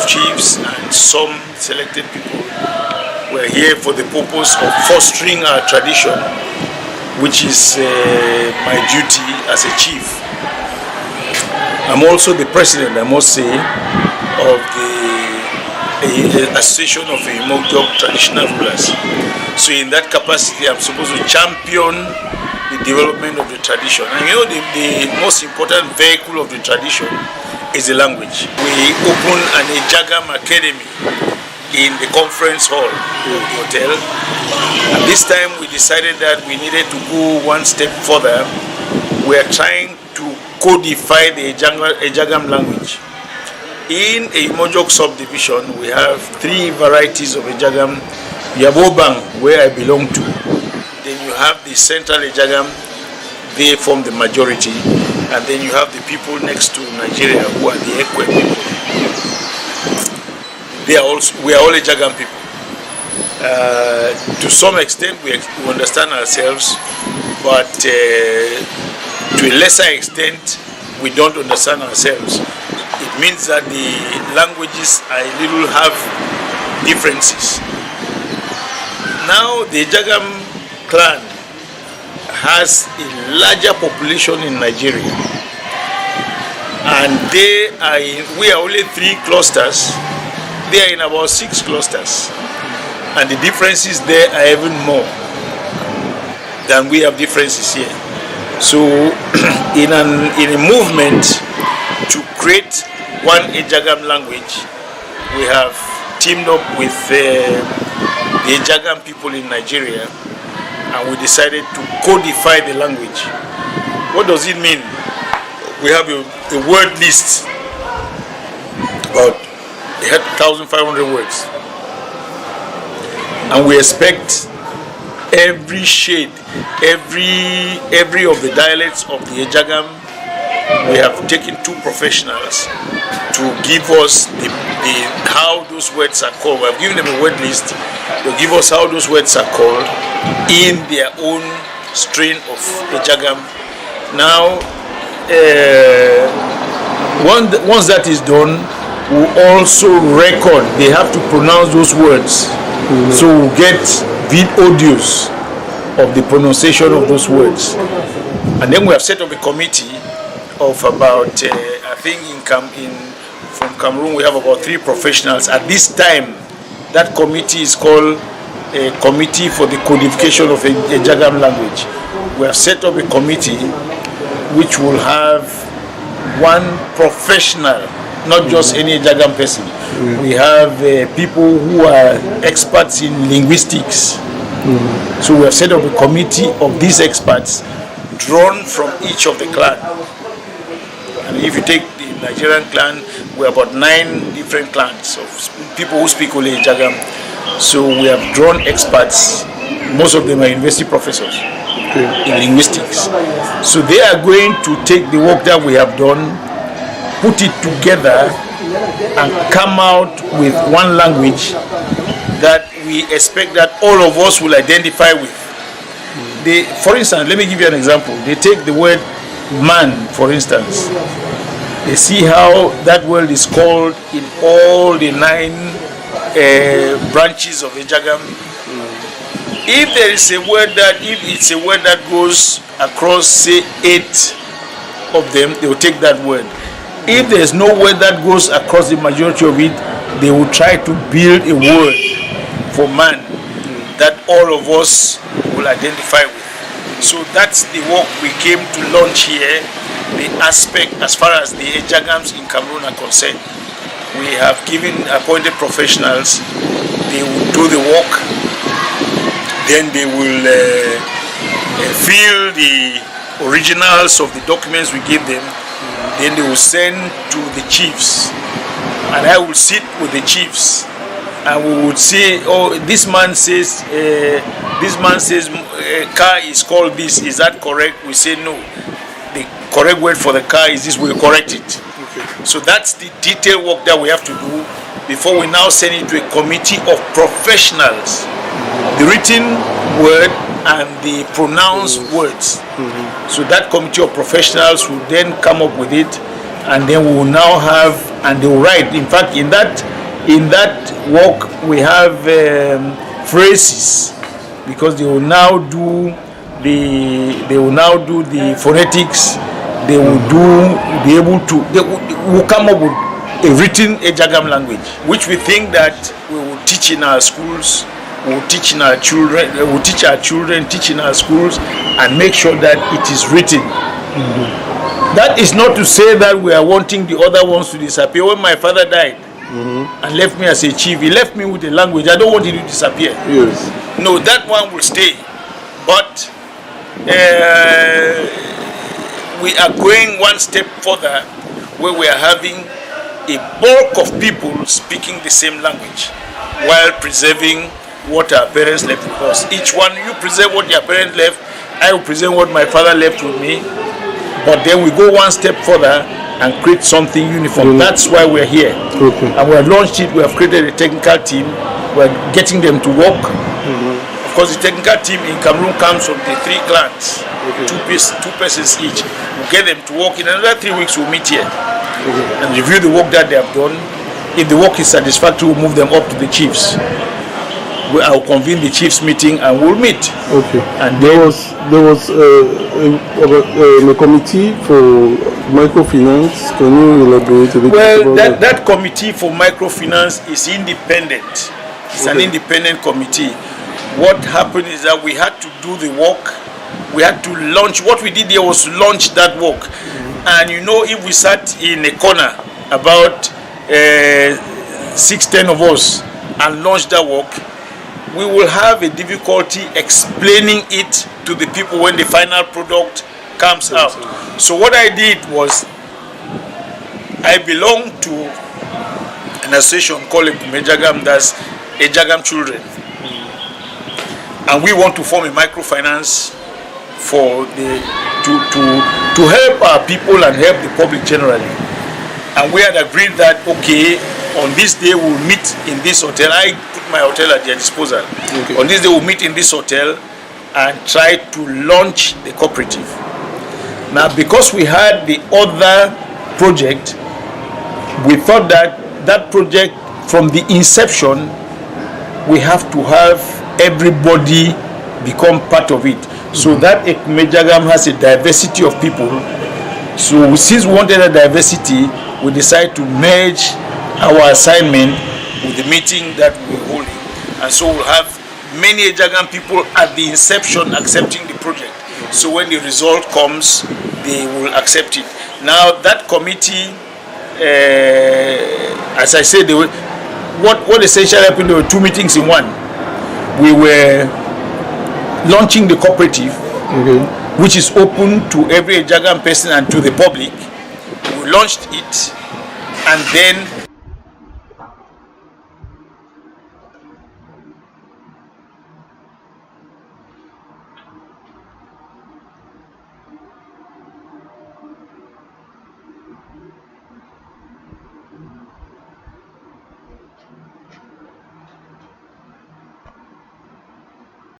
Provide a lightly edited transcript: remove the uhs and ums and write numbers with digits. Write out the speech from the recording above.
chiefs and some selected people were here for the purpose of fostering our tradition, which is my duty as a chief. I'm also the president, I must say, of the Association of Imojok Traditional Rulers. So in that capacity, I'm supposed to champion the development of the tradition. And you know, the most important vehicle of the tradition is the language. We opened an Ejagam Academy in the conference hall of the hotel. And this time we decided that we needed to go one step further. We are trying to codify the Ejagam language. In a Imojok subdivision, we have 3 varieties of Ejagam. You have Obang, where I belong to. Then you have the Central Ejagam, they form the majority. And then you have the people next to Nigeria, who are the Ekwe people. We are all Ejagam people. To some extent, we understand ourselves, but to a lesser extent, we don't understand ourselves. It means that the languages are a little have differences. Now, the Ejagam clan has a larger population in Nigeria, and we are only 3 clusters. They are in about 6 clusters, and the differences there are even more than we have differences here. So in a movement to create one Ejagam language, we have teamed up with the Ejagam people in Nigeria, and we decided to codify the language. What does it mean? We have a word list, about 1,500 words, and we expect every shade, every of the dialects of the Ejagam. We have taken 2 professionals to give us how those words are called. We have given them a word list to give us how those words are called in their own strain of Ejagam. Now, once that is done, we also record. They have to pronounce those words. So we'll get audios of the pronunciation of those words. And then we have set up a committee of about, I think from Cameroon we have about 3 professionals. At this time, that committee is called a Committee for the Codification of Ejagam Language. We have set up a committee which will have 1 professional, not just any Ejagam person. We have people who are experts in linguistics. So we have set up a committee of these experts drawn from each of the clans. And if you take the Nigerian clan, we are about 9 different clans of people who speak only Ejagam. So we have drawn experts. Most of them are university professors in linguistics. So they are going to take the work that we have done, put it together, and come out with one language that we expect that all of us will identify with. For instance, let me give you an example. They take the word man, for instance. They see how that word is called in all the 9 branches of Ejagam. If there is a word if it's a word that goes across, say, 8 of them, they will take that word. If there is no word that goes across the majority of it, they will try to build a word for man that all of us will identify with. So that's the work we came to launch here, the aspect as far as the Ejagams in Cameroon are concerned. We have appointed professionals. They will do the work. Then they will fill the originals of the documents we give them. Then they will send to the chiefs, and I will sit with the chiefs, and we would say, oh, this man says car is called this. Is that correct? We say no. The correct word for the car is this. We correct it. Okay. So that's the detailed work that we have to do before we now send it to a committee of professionals. The written word and the pronounced words. So that committee of professionals will then come up with it, and then we will now have, and they will write. In fact, in that In that work, we have phrases, because they will now do the phonetics. They will be able to. They will come up with a written Ejagam language, which we think that we will teach in our schools. We will teach in our children. We will teach our children, teach in our schools, and make sure that it is written. That is not to say that we are wanting the other ones to disappear. When my father died and left me as a chief, he left me with a language. I don't want it to disappear. Yes. No, that one will stay. But we are going one step further, where we are having a bulk of people speaking the same language while preserving what our parents left with us. Each one, you preserve what your parents left, I will preserve what my father left with me. But then we go one step further and create something uniform. That's why we're here. Okay. And we have launched it. We have created a technical team. We're getting them to work. Of course, the technical team in Cameroon comes from the 3 clans, two persons each. We'll get them to work. In another 3 weeks, we'll meet here and review the work that they have done. If the work is satisfactory, we'll move them up to the chiefs. I'll convene the chiefs meeting and we'll meet. Okay. And there was a committee for microfinance. Can you elaborate a bit? Well, that committee for microfinance is independent. It's an independent committee. What happened is that we had to do the work. We had to launch. What we did there was to launch that work. And you know, if we sat in a corner, about 6-10 of us, and launched that work, we will have a difficulty explaining it to the people when the final product comes out. So what I did was, I belong to an association called Ejagam, that's Ejagam Children. And we want to form a microfinance for to help our people and help the public generally. And we had agreed that, okay, on this day we'll meet in this hotel. I put my hotel at their disposal. Okay. On this day we'll meet in this hotel and try to launch the cooperative. Now, because we had the other project, we thought that that project, from the inception, we have to have everybody become part of it. So that Ekumejagam has a diversity of people. So since we wanted a diversity, we decided to merge our assignment with the meeting that we're holding. And so we'll have many Ejagam people at the inception accepting the project. So when the result comes, they will accept it. Now that committee, as I said, what essentially happened, there were 2 meetings in one. We were launching the cooperative, which is open to every Ejagam person and to the public. We launched it, and then